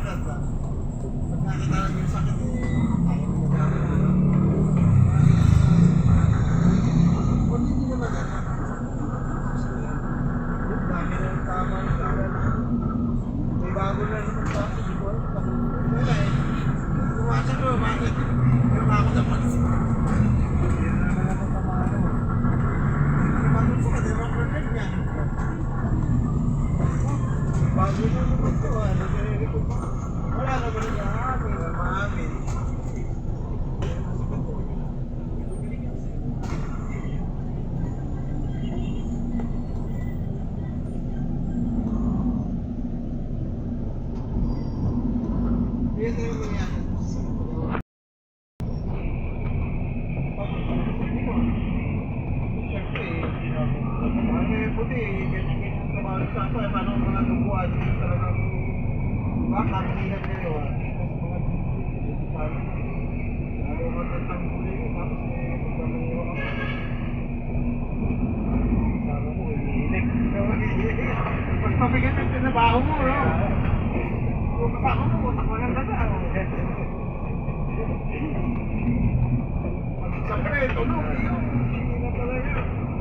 nakakatalang yung sakit eh. Ayaw mo na kung hindi naman dami na yung tama ng karan. May bago na naman sa akin. Di ko alam. Wala eh. Kumasan ko, bakit? Pero ako dapat. Hindi na naman ako tamano. Hindi naman ako sa kanila ko rin yan. Bago na naman ito. Wala naman yung amin. Maamin. Yes, sir. Mas mabigat yung tinabaho mo, no? Kung kasama mo, utak mo lang ganda. Siyempre, tulog, yun. Hindi na talaga.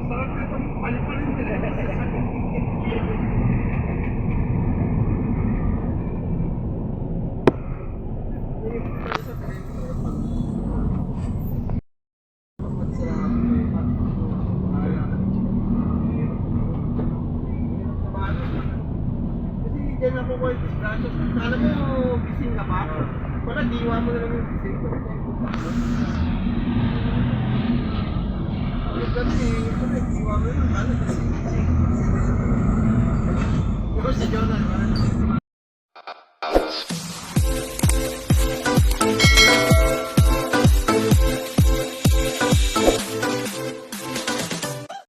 Sarap na itong palipalin nila. Diyan ako ko yung disgracious. Alam mo, gising ka pa? Wala, diwa mo na lang yung gising ko. Kasi, diwa mo na lang. Ano, gising. Pero si Jonah,